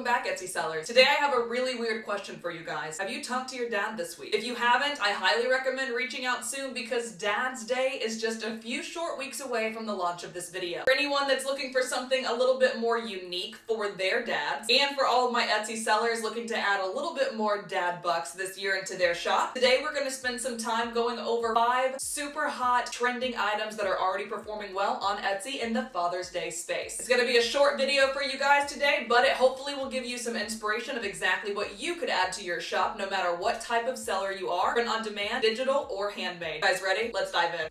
back, Etsy sellers. Today I have a really weird question for you guys. Have you talked to your dad this week? If you haven't, I highly recommend reaching out soon because Dad's Day is just a few short weeks away from the launch of this video. For anyone that's looking for something a little bit more unique for their dads, and for all of my Etsy sellers looking to add a little bit more dad bucks this year into their shop, today we're going to spend some time going over 5 super hot trending items that are already performing well on Etsy in the Father's Day space. It's going to be a short video for you guys today, but it hopefully will give you some inspiration of exactly what you could add to your shop no matter what type of seller you are, print on demand, digital, or handmade. Guys ready? Let's dive in.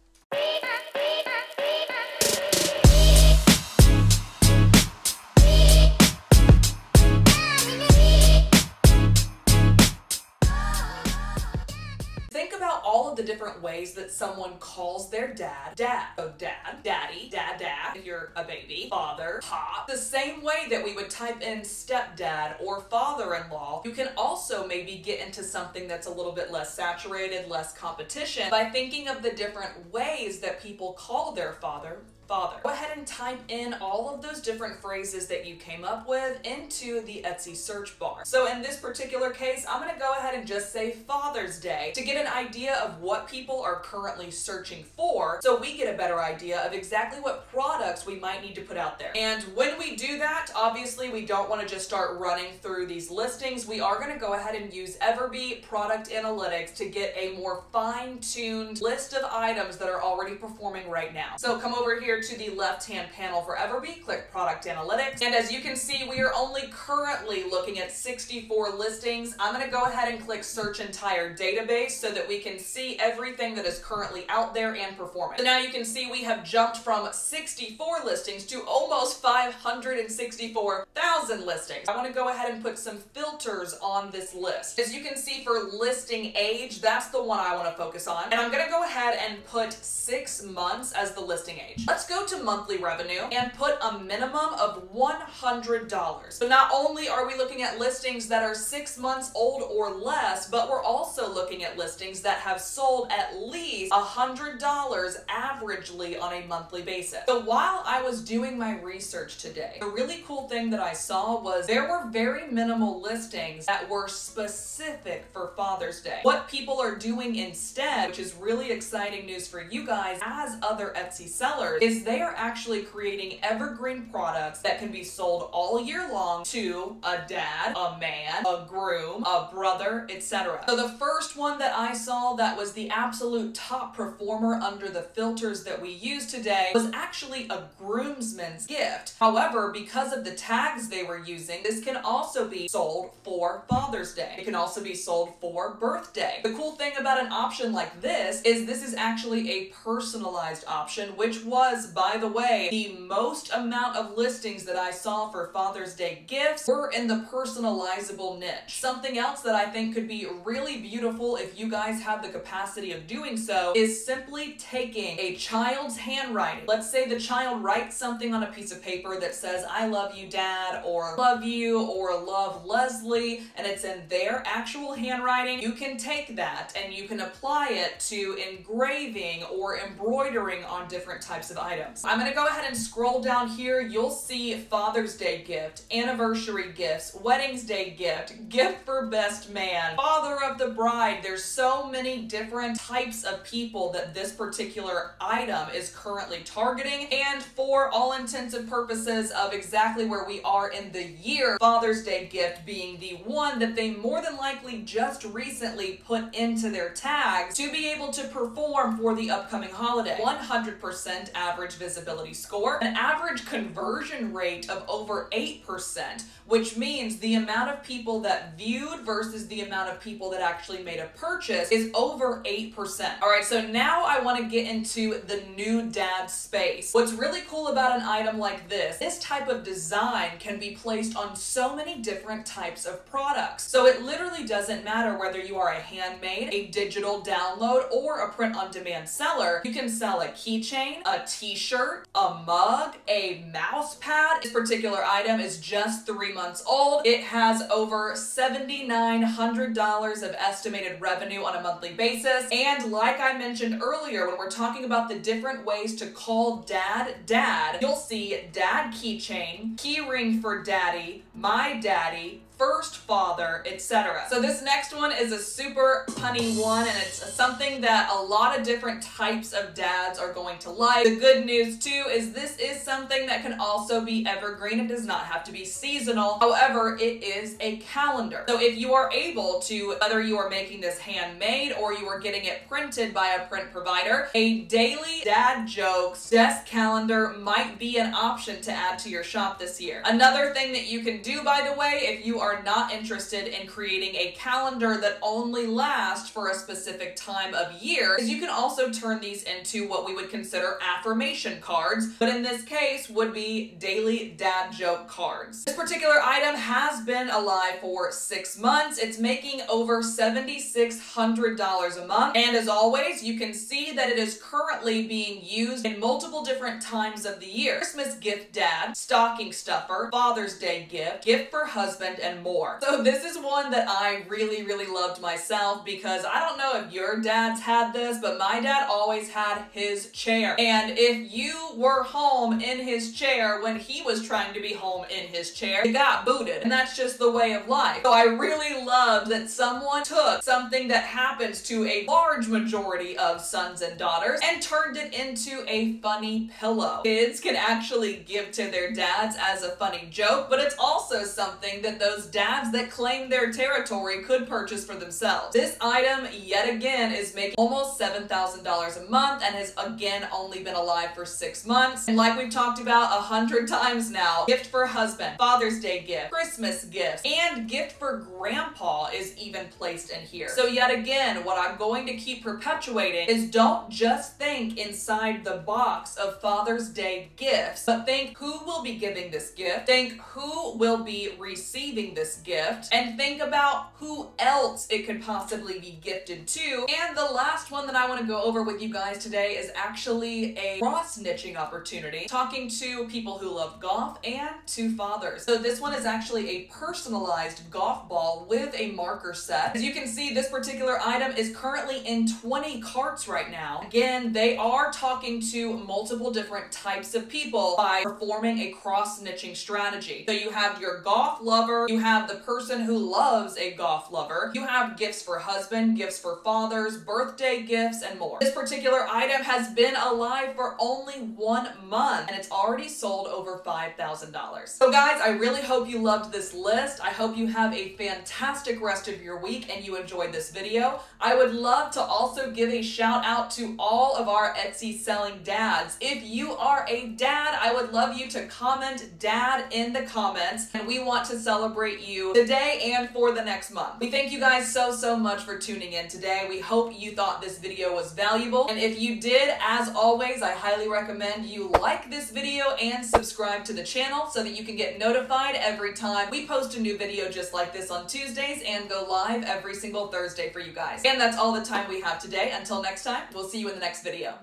Think about all of the different ways that someone calls their dad. Dad. So dad, daddy, dad, if you're a baby, father, pop. The same way that we would type in stepdad or father-in-law, you can also maybe get into something that's a little bit less saturated, less competition by thinking of the different ways that people call their father. Go ahead and type in all of those different phrases that you came up with into the Etsy search bar. So in this particular case, I'm gonna go ahead and just say Father's Day to get an idea of what people are currently searching for, so we get a better idea of exactly what products we might need to put out there. And when we do that, obviously we don't wanna just start running through these listings. We are gonna go ahead and use EverBee Product Analytics to get a more fine-tuned list of items that are already performing right now. So come over here to the left-hand panel for EverBee, click Product Analytics, and as you can see, we are only currently looking at 64 listings. I'm going to go ahead and click Search Entire Database so that we can see everything that is currently out there and performing. So now you can see we have jumped from 64 listings to almost 564,000 listings. I want to go ahead and put some filters on this list. As you can see, for listing age, that's the one I want to focus on, and I'm going to go ahead and put 6 months as the listing age. Let's go to monthly revenue and put a minimum of $100. So not only are we looking at listings that are 6 months old or less, but we're also looking at listings that have sold at least $100 averagely on a monthly basis. So while I was doing my research today, the really cool thing that I saw was there were very minimal listings that were specific for Father's Day. What people are doing instead, which is really exciting news for you guys as other Etsy sellers, is they are actually creating evergreen products that can be sold all year long to a dad, a man, a groom, a brother, etc. So the first one that I saw that was the absolute top performer under the filters that we use today was actually a groomsman's gift. However, because of the tags they were using, this can also be sold for Father's Day. It can also be sold for birthday. The cool thing about an option like this is actually a personalized option, which was, by the way, the most amount of listings that I saw for Father's Day gifts were in the personalizable niche. Something else that I think could be really beautiful if you guys have the capacity of doing so is simply taking a child's handwriting. Let's say the child writes something on a piece of paper that says, "I love you, Dad," or "love you," or "love Leslie," and it's in their actual handwriting. You can take that and you can apply it to engraving or embroidering on different types of items. I'm going to go ahead and scroll down here. You'll see Father's Day gift, anniversary gifts, Wedding's Day gift, gift for best man, father of the bride. There's so many different types of people that this particular item is currently targeting, and for all intents and purposes of exactly where we are in the year, Father's Day gift being the one that they more than likely just recently put into their tags to be able to perform for the upcoming holiday. 100% average visibility score, an average conversion rate of over 8%, which means the amount of people that viewed versus the amount of people that actually made a purchase is over 8%. All right, so now I want to get into the new dad space. What's really cool about an item like this type of design can be placed on so many different types of products. So it literally doesn't matter whether you are a handmade, a digital download, or a print-on-demand seller. You can sell a keychain, a t-shirt, a mug, a mouse pad. This particular item is just 3 months old. It has over $7,900 of estimated revenue on a monthly basis. And like I mentioned earlier, when we're talking about the different ways to call dad, dad, you'll see dad keychain, key ring for daddy, my daddy, first father, etc. So this next one is a super punny one, and it's something that a lot of different types of dads are going to like. The good news too is this is something that can also be evergreen. It does not have to be seasonal. However, it is a calendar. So if you are able to, whether you are making this handmade or you are getting it printed by a print provider, a daily dad jokes desk calendar might be an option to add to your shop this year. Another thing that you can do, by the way, if you are not interested in creating a calendar that only lasts for a specific time of year, is you can also turn these into what we would consider affirmation cards, but in this case would be daily dad joke cards. This particular item has been alive for 6 months. It's making over $7,600 a month, and as always, you can see that it is currently being used in multiple different times of the year. Christmas gift dad, stocking stuffer, Father's Day gift, gift for husband, and more. So this is one that I really loved myself, because I don't know if your dads had this, but my dad always had his chair. And if you were home in his chair when he was trying to be home in his chair, you got booted. And that's just the way of life. So I really loved that someone took something that happens to a large majority of sons and daughters and turned it into a funny pillow. Kids can actually give to their dads as a funny joke, but it's also something that those dads that claim their territory could purchase for themselves. This item, yet again, is making almost $7,000 a month and has again only been alive for 6 months. And like we've talked about 100 times now, gift for husband, Father's Day gift, Christmas gifts, and gift for grandpa is even placed in here. So yet again, what I'm going to keep perpetuating is don't just think inside the box of Father's Day gifts, but think who will be giving this gift, think who will be receiving this gift, and think about who else it could possibly be gifted to. And the last one that I want to go over with you guys today is actually a cross-niching opportunity, talking to people who love golf and to fathers. So this one is actually a personalized golf ball with a marker set. As you can see, this particular item is currently in 20 carts right now. Again, they are talking to multiple different types of people by performing a cross-niching strategy. So you have your golf lover, you have the person who loves a golf lover, you have gifts for husband, gifts for fathers, birthday gifts, and more. This particular item has been alive for only 1 month, and it's already sold over $5,000. So guys, I really hope you loved this list. I hope you have a fantastic rest of your week and you enjoyed this video. I would love to also give a shout out to all of our Etsy selling dads. If you are a dad, I would love you to comment dad in the comments, and we want to celebrate you today and for the next month. We thank you guys so much for tuning in today. We hope you thought this video was valuable, and if you did, as always, I highly recommend you like this video and subscribe to the channel so that you can get notified every time we post a new video just like this on Tuesdays and go live every single Thursday for you guys. And that's all the time we have today. Until next time, we'll see you in the next video.